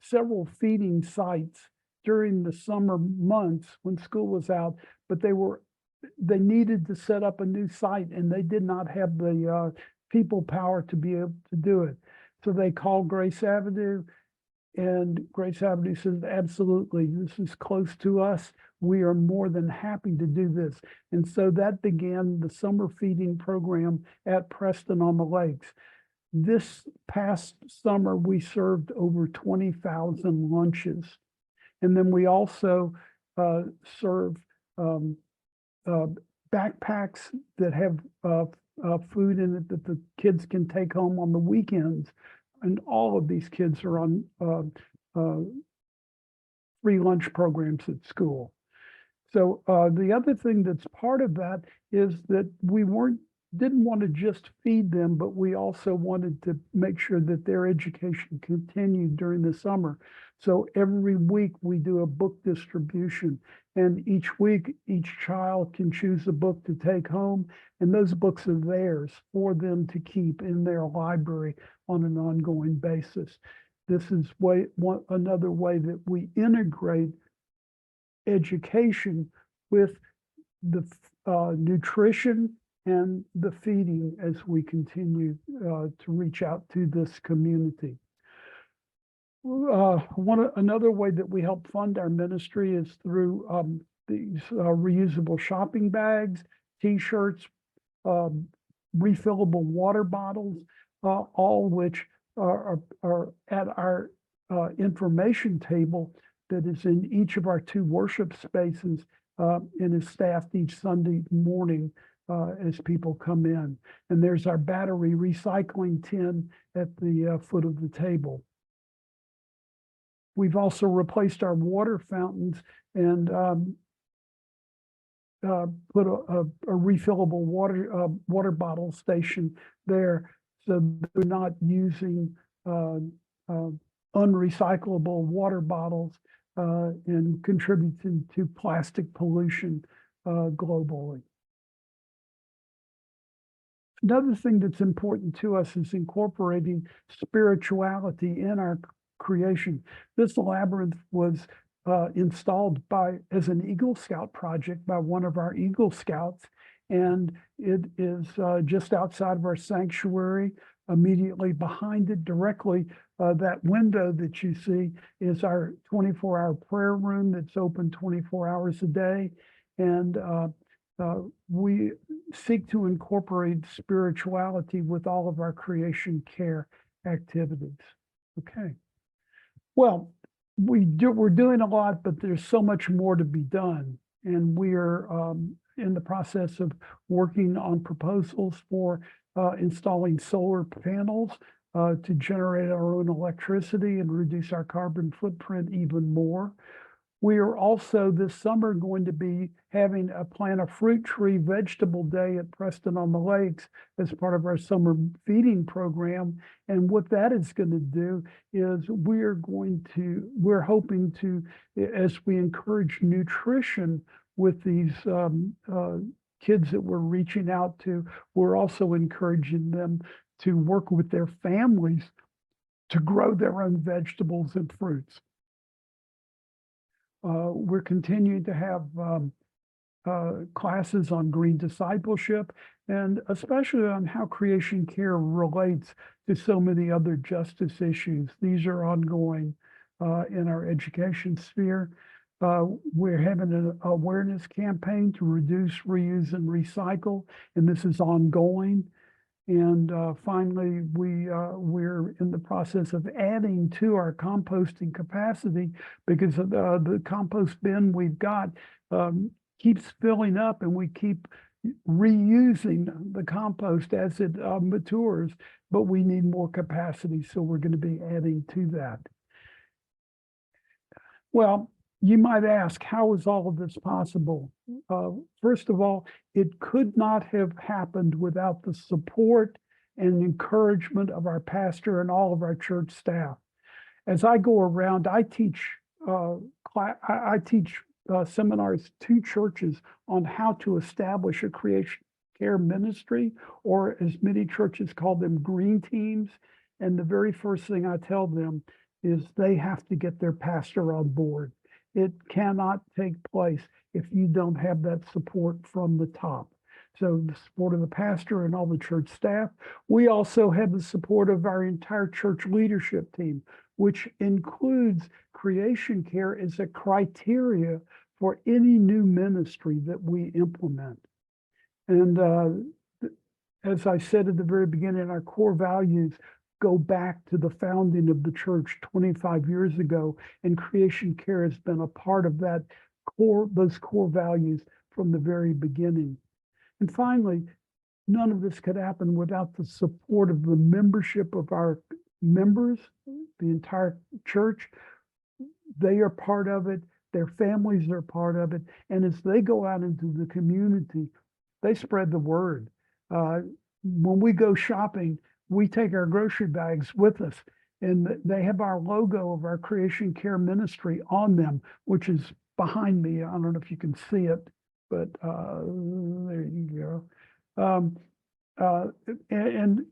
several feeding sites during the summer months when school was out, but they needed to set up a new site and they did not have the people power to be able to do it. So they called Grace Avenue, and Grace Avenue says, absolutely, this is close to us. We are more than happy to do this. And so that began the summer feeding program at Preston on the Lakes. This past summer, we served over 20,000 lunches. And then we also serve backpacks that have food in it that the kids can take home on the weekends. And all of these kids are on free lunch programs at school. So the other thing that's part of that is that we didn't want to just feed them, but we also wanted to make sure that their education continued during the summer. So every week we do a book distribution, and each week each child can choose a book to take home, and those books are theirs for them to keep in their library on an ongoing basis. This is another way that we integrate education with the nutrition and the feeding as we continue to reach out to this community. Another way that we help fund our ministry is through these reusable shopping bags, T-shirts, refillable water bottles, all which are at our information table that is in each of our 2 worship spaces and is staffed each Sunday morning as people come in. And there's our battery recycling tin at the foot of the table. We've also replaced our water fountains and put a refillable water bottle station there, so they're not using unrecyclable water bottles and contributing to plastic pollution globally. Another thing that's important to us is incorporating spirituality in our creation. This labyrinth was installed as an Eagle Scout project by one of our Eagle Scouts, and it is just outside of our sanctuary. Immediately behind it, directly, that window that you see is our 24-hour prayer room that's open 24 hours a day. And we seek to incorporate spirituality with all of our creation care activities. Okay. Well, we're doing a lot, but there's so much more to be done. And we're in the process of working on proposals for installing solar panels to generate our own electricity and reduce our carbon footprint even more. We are also this summer going to be having a plant a fruit tree vegetable day at Preston on the Lakes as part of our summer feeding program. And what that is going to do is we're hoping to, as we encourage nutrition with these kids that we're reaching out to, we're also encouraging them to work with their families to grow their own vegetables and fruits. We're continuing to have classes on green discipleship, and especially on how creation care relates to so many other justice issues. These are ongoing in our education sphere. We're having an awareness campaign to reduce, reuse, and recycle, and this is ongoing. And finally, we're in the process of adding to our composting capacity because the compost bin we've got keeps filling up, and we keep reusing the compost as it matures, but we need more capacity, so we're going to be adding to that. Well, you might ask, how is all of this possible? First of all, it could not have happened without the support and encouragement of our pastor and all of our church staff. As I go around, I teach seminars to churches on how to establish a creation care ministry, or as many churches call them, green teams. And the very first thing I tell them is they have to get their pastor on board. It cannot take place if you don't have that support from the top. So the support of the pastor and all the church staff. We also have the support of our entire church leadership team, which includes creation care as a criteria for any new ministry that we implement. And as I said at the very beginning, our core values go back to the founding of the church 25 years ago, and creation care has been a part of those core values from the very beginning. And finally, none of this could happen without the support of the membership of our members, the entire church. They are part of it. Their families are part of it. And as they go out into the community, they spread the word. When we go shopping, we take our grocery bags with us, and they have our logo of our creation care ministry on them, which is behind me. I don't know if you can see it, but there you go. And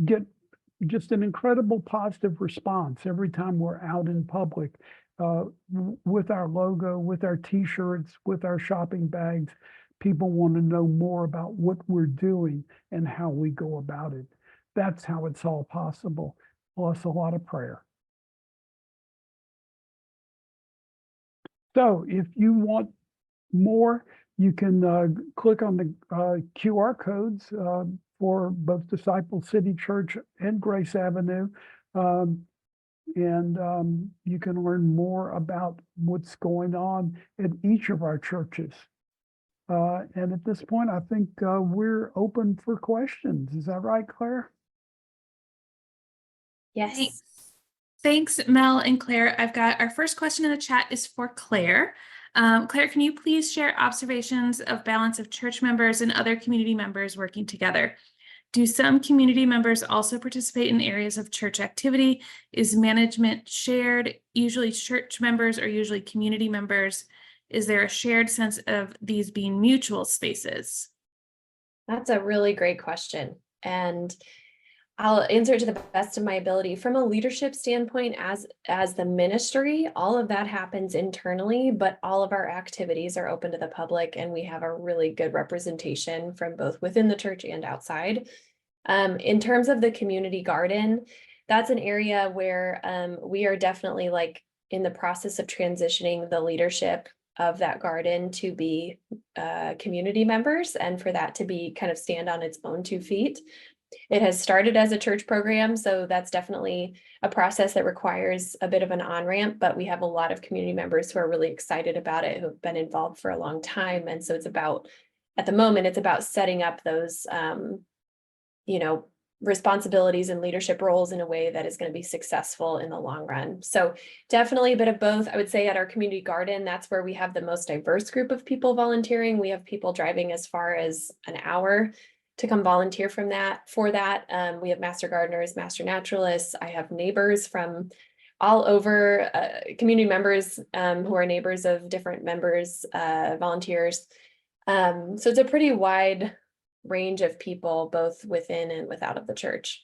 get just an incredible positive response every time we're out in public with our logo, with our t-shirts, with our shopping bags. People want to know more about what we're doing and how we go about it. That's how it's all possible, plus a lot of prayer. So if you want more, you can click on the QR codes for both Disciple City Church and Grace Avenue. And you can learn more about what's going on at each of our churches. And at this point, I think we're open for questions. Is that right, Claire? Yes. Thanks, Mel and Claire. I've got our first question in the chat is for Claire. Claire, can you please share observations of balance of church members and other community members working together? Do some community members also participate in areas of church activity? Is management shared? Usually church members or usually community members? Is there a shared sense of these being mutual spaces? That's a really great question. And I'll answer to the best of my ability. From a leadership standpoint, as the ministry, all of that happens internally, but all of our activities are open to the public, and we have a really good representation from both within the church and outside. In terms of the community garden, that's an area where we are definitely in the process of transitioning the leadership of that garden to be community members, and for that to be kind of stand on its own 2 feet. It has started as a church program, so that's definitely a process that requires a bit of an on-ramp, but we have a lot of community members who are really excited about it, who have been involved for a long time. And so it's about, at the moment, it's about setting up those, responsibilities and leadership roles in a way that is going to be successful in the long run. So definitely a bit of both. I would say at our community garden, that's where we have the most diverse group of people volunteering. We have people driving as far as an hour to come volunteer for that. We have master gardeners, master naturalists. I have neighbors from all over, community members who are neighbors of different members, volunteers. So it's a pretty wide range of people, both within and without of the church.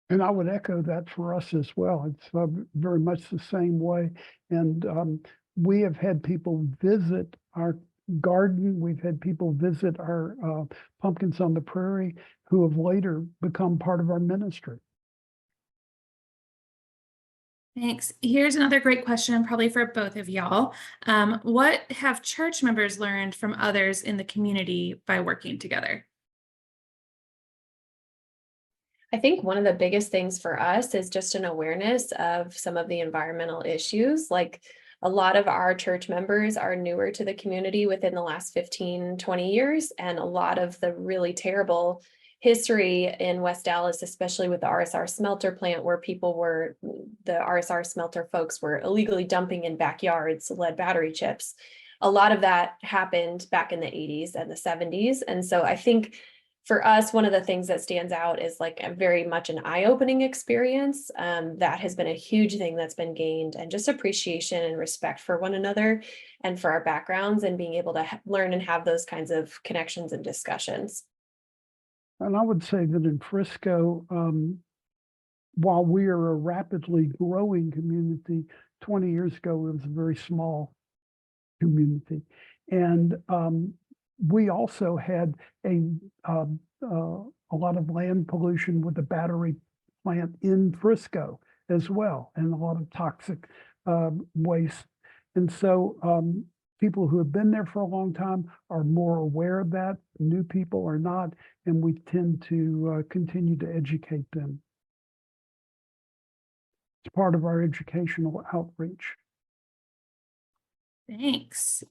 And I would echo that for us as well. It's very much the same way. And we have had people visit our garden. We've had people visit our Pumpkins on the Prairie who have later become part of our ministry. Thanks. Here's another great question, probably for both of y'all. What have church members learned from others in the community by working together? I think one of the biggest things for us is just an awareness of some of the environmental issues. Like, a lot of our church members are newer to the community within the last 15, 20 years, and a lot of the really terrible history in West Dallas, especially with the RSR smelter plant, where the RSR smelter folks were illegally dumping in backyards lead battery chips. A lot of that happened back in the 80s and the 70s. And so I think for us, one of the things that stands out is like a very much an eye-opening experience. That has been a huge thing that's been gained, and just appreciation and respect for one another and for our backgrounds, and being able to learn and have those kinds of connections and discussions. And I would say that in Frisco, while we are a rapidly growing community, 20 years ago, it was a very small community. And we also had a lot of land pollution with the battery plant in Frisco as well, and a lot of toxic waste. And so people who have been there for a long time are more aware of that. New people are not, and we tend to continue to educate them. It's part of our educational outreach. Thanks.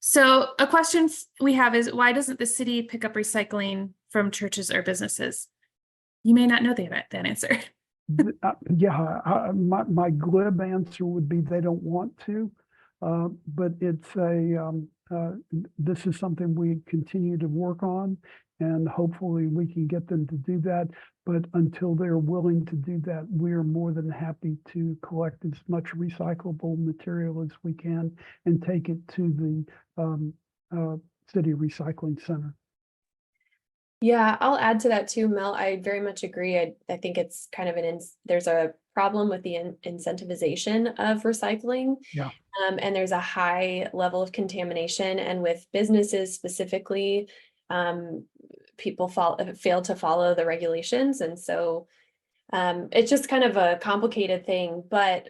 So a question we have is, why doesn't the city pick up recycling from churches or businesses? You may not know that answer. My glib answer would be they don't want to, but it's this is something we continue to work on, and hopefully we can get them to do that. But until they're willing to do that, we are more than happy to collect as much recyclable material as we can and take it to the city recycling center. Yeah, I'll add to that too, Mel. I very much agree. I think it's kind of there's a problem with the incentivization of recycling. Yeah. And there's a high level of contamination, and with businesses specifically, people fail to follow the regulations. And so it's just kind of a complicated thing, but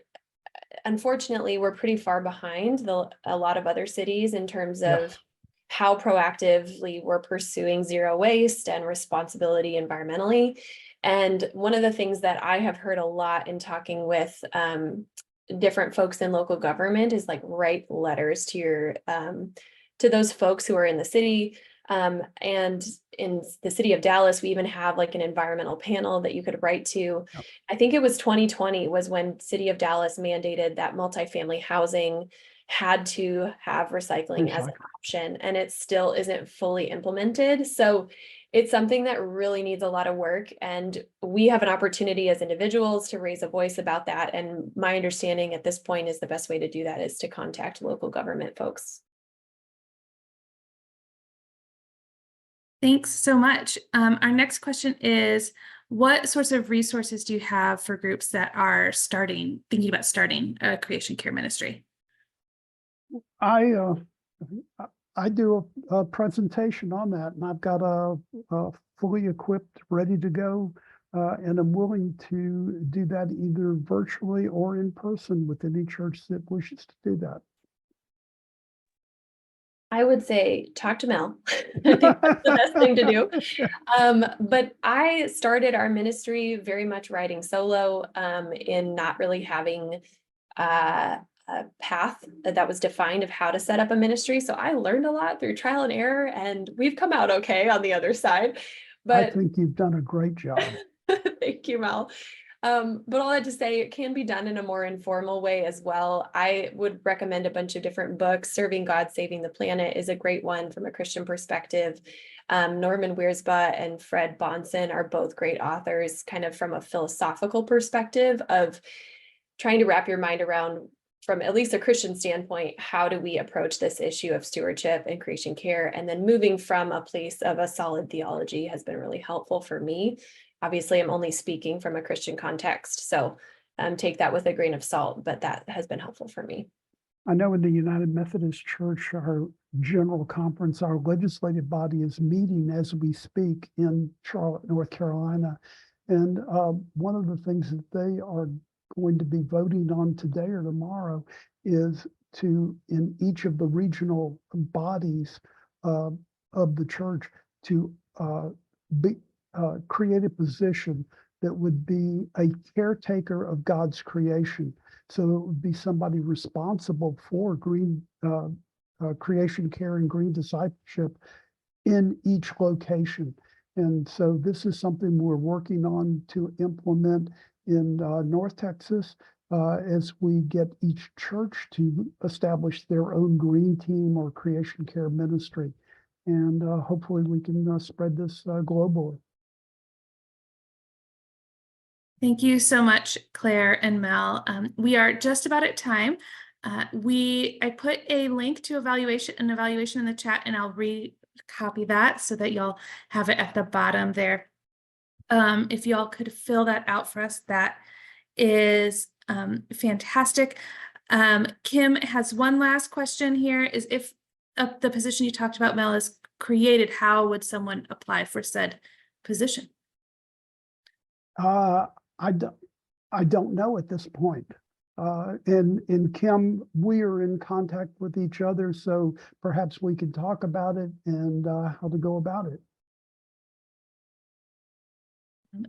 unfortunately, we're pretty far behind a lot of other cities in terms of how proactively we're pursuing zero waste and responsibility environmentally. And one of the things that I have heard a lot in talking with different folks in local government is like, write letters to your to those folks who are in the city. And in the city of Dallas, we even have like an environmental panel that you could write to. Yep. I think it was 2020 was when city of Dallas mandated that multifamily housing had to have recycling as an option, and it still isn't fully implemented. So it's something that really needs a lot of work, and we have an opportunity as individuals to raise a voice about that. And my understanding at this point is the best way to do that is to contact local government folks. Thanks so much. Our next question is, what sorts of resources do you have for groups that are thinking about starting a creation care ministry? I do a presentation on that, and I've got a fully equipped, ready to go, and I'm willing to do that either virtually or in person with any church that wishes to do that. I would say talk to Mel. I think that's the best thing to do. But I started our ministry very much riding solo, in not really having a path that was defined of how to set up a ministry. So I learned a lot through trial and error, and we've come out okay on the other side. But I think you've done a great job. Thank you, Mel. But all that to say, it can be done in a more informal way as well. I would recommend a bunch of different books. Serving God, Saving the Planet is a great one from a Christian perspective. Norman Wiersbe and Fred Bonson are both great authors, kind of from a philosophical perspective of trying to wrap your mind around, from at least a Christian standpoint, how do we approach this issue of stewardship and creation care? And then moving from a place of a solid theology has been really helpful for me. Obviously, I'm only speaking from a Christian context, so take that with a grain of salt, but that has been helpful for me. I know in the United Methodist Church, our general conference, our legislative body is meeting as we speak in Charlotte, North Carolina. And one of the things that they are going to be voting on today or tomorrow is to, in each of the regional bodies of the church, to create a position that would be a caretaker of God's creation. So it would be somebody responsible for green creation care and green discipleship in each location. And so this is something we're working on to implement in North Texas as we get each church to establish their own green team or creation care ministry. And hopefully we can spread this globally. Thank you so much, Claire and Mel. We are just about at time. I put a link to an evaluation in the chat, and I'll recopy that so that y'all have it at the bottom there. If y'all could fill that out for us, that is fantastic. Kim has one last question here, is if the position you talked about, Mel, is created, how would someone apply for said position? I don't know at this point. And Kim, we are in contact with each other, so perhaps we could talk about it and how to go about it.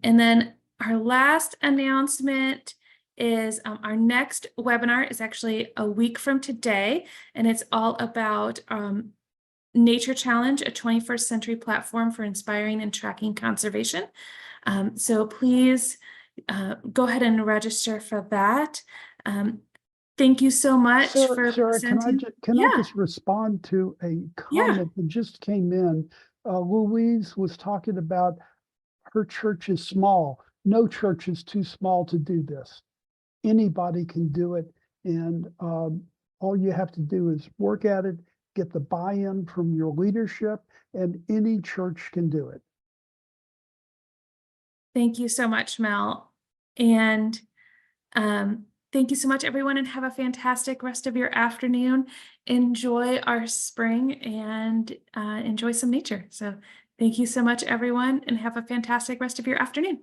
And then our last announcement is our next webinar is actually a week from today, and it's all about Nature Challenge, a 21st century platform for inspiring and tracking conservation. So please go ahead and register for that. Thank you so much for Sarah, presenting. can I just respond to a comment that just came in? Louise was talking about her church is small. No church is too small to do this. Anybody can do it, and all you have to do is work at it, get the buy-in from your leadership, and any church can do it. Thank you so much, Mel. And thank you so much, everyone, and have a fantastic rest of your afternoon. Enjoy our spring and enjoy some nature. So thank you so much, everyone, and have a fantastic rest of your afternoon.